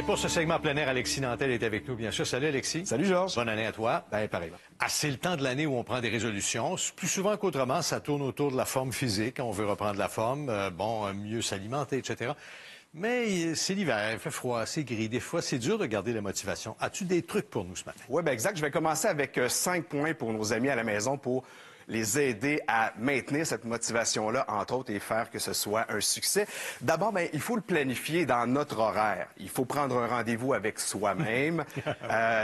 Et pour ce segment plein air, Alexis Nantel est avec nous, bien sûr. Salut, Alexis. Salut, Georges. Bonne année à toi. Ben, pareil. C'est le temps de l'année où on prend des résolutions. Plus souvent qu'autrement, ça tourne autour de la forme physique. On veut reprendre la forme, mieux s'alimenter, etc. Mais c'est l'hiver, il fait froid, c'est gris. Des fois, c'est dur de garder la motivation. As-tu des trucs pour nous ce matin? Oui, bien exact. Je vais commencer avec 5 points pour nos amis à la maison pour les aider à maintenir cette motivation-là, entre autres, et faire que ce soit un succès. D'abord, bien, il faut le planifier dans notre horaire. Il faut prendre un rendez-vous avec soi-même,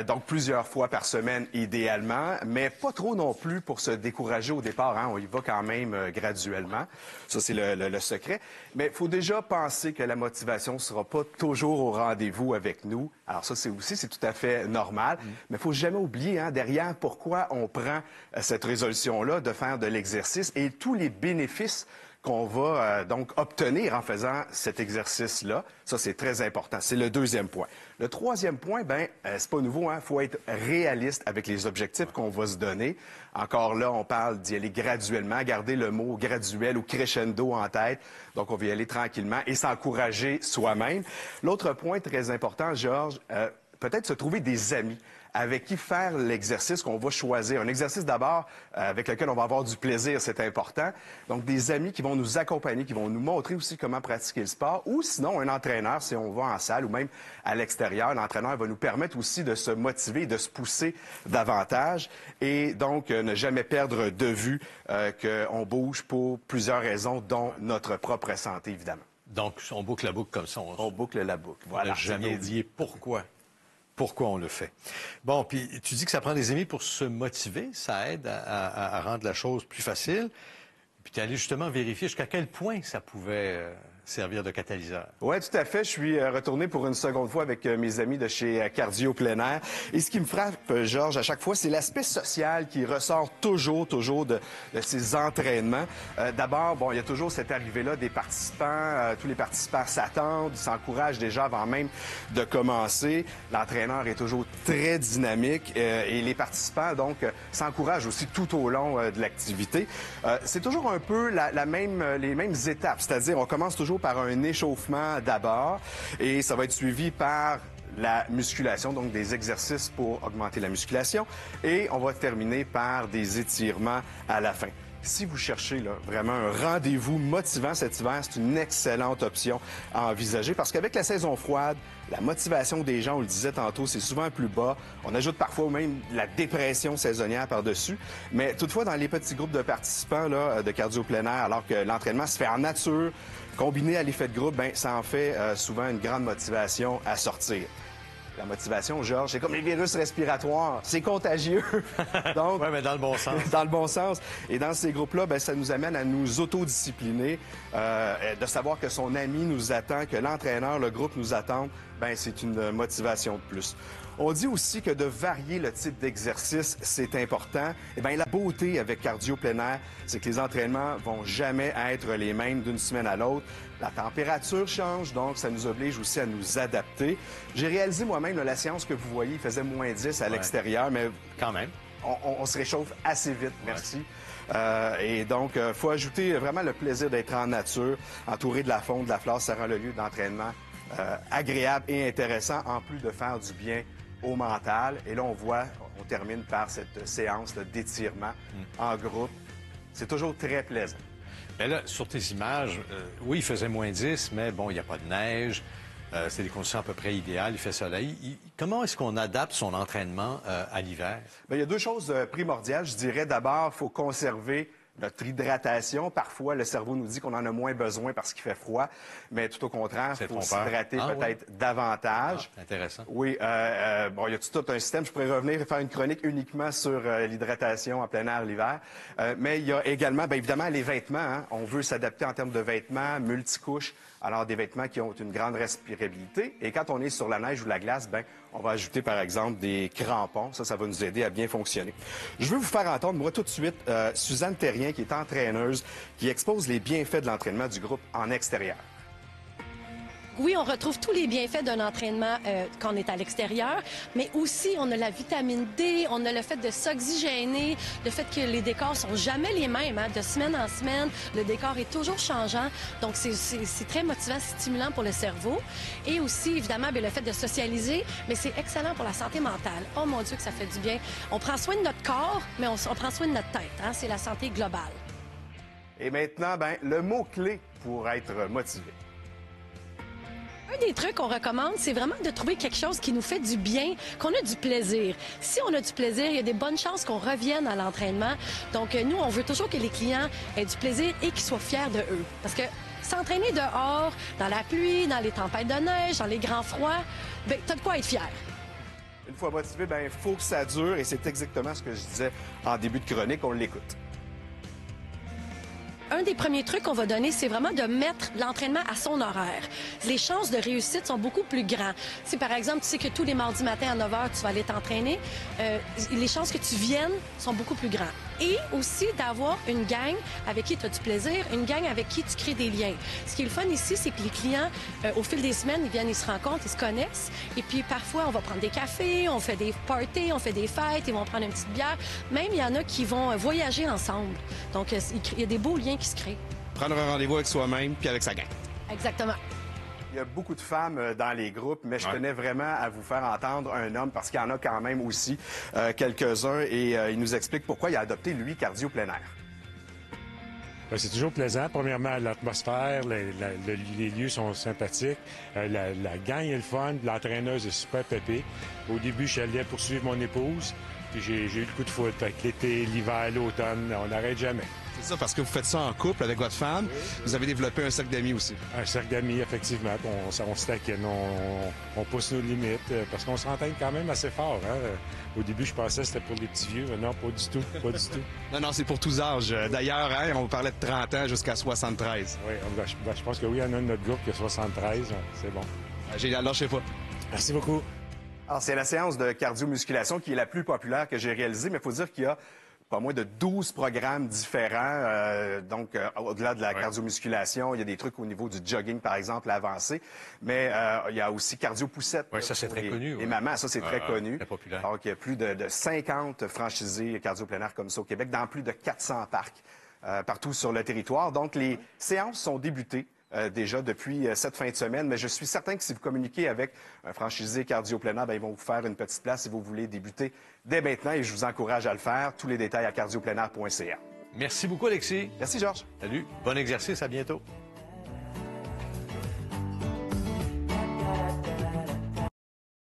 donc plusieurs fois par semaine, idéalement, mais pas trop non plus pour se décourager au départ. Hein. On y va quand même graduellement. Ça, c'est le secret. Mais il faut déjà penser que la motivation ne sera pas toujours au rendez-vous avec nous. Alors ça, c'est tout à fait normal. Mais il faut jamais oublier, hein, derrière, pourquoi on prend cette résolution-là de faire de l'exercice et tous les bénéfices qu'on va donc obtenir en faisant cet exercice-là. Ça, c'est très important. C'est le deuxième point. Le troisième point, bien, c'est pas nouveau, hein? Il faut être réaliste avec les objectifs qu'on va se donner. Encore là, on parle d'y aller graduellement, garder le mot graduel ou crescendo en tête. Donc, on va y aller tranquillement et s'encourager soi-même. L'autre point très important, Georges, peut-être se trouver des amis avec qui faire l'exercice qu'on va choisir. Un exercice d'abord avec lequel on va avoir du plaisir, c'est important. Donc, des amis qui vont nous accompagner, qui vont nous montrer aussi comment pratiquer le sport. Ou sinon, un entraîneur, si on va en salle ou même à l'extérieur, l'entraîneur va nous permettre aussi de se motiver et de se pousser davantage. Et donc, ne jamais perdre de vue qu'on bouge pour plusieurs raisons, dont notre propre santé, évidemment. Donc, on boucle la boucle comme ça. On boucle la boucle. Voilà, jamais oublier pourquoi on le fait. Bon, puis tu dis que ça prend des amis pour se motiver, ça aide à rendre la chose plus facile. Puis tu es allé justement vérifier jusqu'à quel point ça pouvait servir de catalyseur. Oui, tout à fait. Je suis retourné pour une seconde fois avec mes amis de chez Cardio Plein Air. Et ce qui me frappe, Georges, à chaque fois, c'est l'aspect social qui ressort toujours de ces entraînements. D'abord, bon, il y a toujours cette arrivée-là des participants. Tous les participants s'attendent, ils s'encouragent déjà avant même de commencer. L'entraîneur est toujours très dynamique et les participants, donc, s'encouragent aussi tout au long de l'activité. C'est toujours un peu les mêmes étapes, c'est-à-dire on commence toujours par un échauffement d'abord et ça va être suivi par la musculation, donc des exercices pour augmenter la musculation et on va terminer par des étirements à la fin. Si vous cherchez là, vraiment un rendez-vous motivant cet hiver, c'est une excellente option à envisager parce qu'avec la saison froide, la motivation des gens, on le disait tantôt, c'est souvent plus bas. On ajoute parfois même la dépression saisonnière par-dessus. Mais toutefois, dans les petits groupes de participants là, de cardio plein air, alors que l'entraînement se fait en nature, combiné à l'effet de groupe, bien, ça en fait souvent une grande motivation à sortir. La motivation, Georges, c'est comme les virus respiratoires. C'est contagieux. Donc, oui, mais dans le bon sens. Dans le bon sens. Et dans ces groupes-là, bien, ça nous amène à nous autodiscipliner, de savoir que son ami nous attend, que l'entraîneur, le groupe nous attend. Bien, c'est une motivation de plus. On dit aussi que de varier le type d'exercice, c'est important. Eh bien, la beauté avec cardio plein air, c'est que les entraînements vont jamais être les mêmes d'une semaine à l'autre. La température change, donc ça nous oblige aussi à nous adapter. J'ai réalisé moi-même la séance que vous voyez, il faisait moins 10 à l'extérieur, mais quand même, on se réchauffe assez vite, merci. Et donc, il faut ajouter vraiment le plaisir d'être en nature, entouré de la faune, de la flore, ça rend le lieu d'entraînement agréable et intéressant, en plus de faire du bien au mental. Et là, on termine par cette séance d'étirement en groupe. C'est toujours très plaisant. Mais là, sur tes images, oui, il faisait moins 10, mais bon, il n'y a pas de neige. C'est des conditions à peu près idéales. Il fait soleil. Comment est-ce qu'on adapte son entraînement à l'hiver? Bien, il y a deux choses primordiales. Je dirais d'abord, il faut conserver notre hydratation. Parfois, le cerveau nous dit qu'on en a moins besoin parce qu'il fait froid, mais tout au contraire, il faut s'hydrater peut-être davantage. Intéressant. Oui, bon, il y a tout un système. Je pourrais revenir et faire une chronique uniquement sur l'hydratation en plein air l'hiver. Mais il y a également, bien évidemment, les vêtements. Hein. On veut s'adapter en termes de vêtements, multicouches. Alors, des vêtements qui ont une grande respirabilité. Et quand on est sur la neige ou la glace, ben, on va ajouter, par exemple, des crampons. Ça va nous aider à bien fonctionner. Je veux vous faire entendre, moi, tout de suite, Suzanne Terrien, qui est entraîneuse, qui expose les bienfaits de l'entraînement du groupe en extérieur. Oui, on retrouve tous les bienfaits d'un entraînement quand on est à l'extérieur, mais aussi on a la vitamine D, on a le fait de s'oxygéner, le fait que les décors sont jamais les mêmes, hein, de semaine en semaine, le décor est toujours changeant, donc c'est très motivant, stimulant pour le cerveau. Et aussi, évidemment, bien, le fait de socialiser, mais c'est excellent pour la santé mentale. Oh mon Dieu que ça fait du bien. On prend soin de notre corps, mais on prend soin de notre tête, hein, c'est la santé globale. Et maintenant, ben, le mot-clé pour être motivé. Un des trucs qu'on recommande, c'est vraiment de trouver quelque chose qui nous fait du bien, qu'on a du plaisir. Si on a du plaisir, il y a des bonnes chances qu'on revienne à l'entraînement. Donc, nous, on veut toujours que les clients aient du plaisir et qu'ils soient fiers de eux. Parce que s'entraîner dehors, dans la pluie, dans les tempêtes de neige, dans les grands froids, bien, t'as de quoi être fier. Une fois motivé, ben, il faut que ça dure et c'est exactement ce que je disais en début de chronique. On l'écoute. Un des premiers trucs qu'on va donner, c'est vraiment de mettre l'entraînement à son horaire. Les chances de réussite sont beaucoup plus grandes. Si, par exemple, tu sais que tous les mardis matins à 9 h, tu vas aller t'entraîner, les chances que tu viennes sont beaucoup plus grandes. Et aussi d'avoir une gang avec qui tu as du plaisir, une gang avec qui tu crées des liens. Ce qui est le fun ici, c'est que les clients, au fil des semaines, ils viennent, ils se rencontrent, ils se connaissent. Et puis, parfois, on va prendre des cafés, on fait des parties, on fait des fêtes, ils vont prendre une petite bière. Même, il y en a qui vont voyager ensemble. Donc, il y a des beaux liens qui se créent. Prendre un rendez-vous avec soi-même puis avec sa gang. Exactement. Il y a beaucoup de femmes dans les groupes, mais je tenais vraiment à vous faire entendre un homme parce qu'il y en a quand même aussi quelques-uns et il nous explique pourquoi il a adopté, lui, cardio plein air. Bien, c'est toujours plaisant. Premièrement, l'atmosphère, les lieux sont sympathiques. La gang est le fun. L'entraîneuse est super pépée. Au début, je suis allé poursuivre mon épouse. Puis j'ai eu le coup de foot. Fait que l'été, l'hiver, l'automne, on n'arrête jamais. C'est ça, parce que vous faites ça en couple avec votre femme. Oui. Vous avez développé un cercle d'amis aussi. Un cercle d'amis, effectivement. On se taquine, on pousse nos limites, parce qu'on s'entraîne quand même assez fort. Hein? Au début, je pensais que c'était pour les petits vieux, mais non, pas du tout. Pas du tout. Non, c'est pour tous âges. D'ailleurs, hein, on parlait de 30 ans jusqu'à 73. Oui, je pense que oui, il y en a un de notre groupe qui a 73. C'est bon. Génial, lâchez pas. Merci beaucoup. Alors, c'est la séance de cardio-musculation qui est la plus populaire que j'ai réalisée, mais il faut dire qu'il y a pas moins de 12 programmes différents. Donc, au-delà de la cardio-musculation, il y a des trucs au niveau du jogging, par exemple, avancé. Mais il y a aussi cardio-poussette. Oui, ça, c'est très connu. Les mamans, ça, c'est très connu. Très populaire. Donc, il y a plus de 50 franchisés cardio-plein air comme ça au Québec, dans plus de 400 parcs partout sur le territoire. Donc, les séances sont débutées. Déjà depuis cette fin de semaine, mais je suis certain que si vous communiquez avec un franchisé cardio plein air, ils vont vous faire une petite place si vous voulez débuter dès maintenant et je vous encourage à le faire. Tous les détails à cardiopleinair.ca. Merci beaucoup, Alexis. Merci, Georges. Salut. Bon exercice. À bientôt.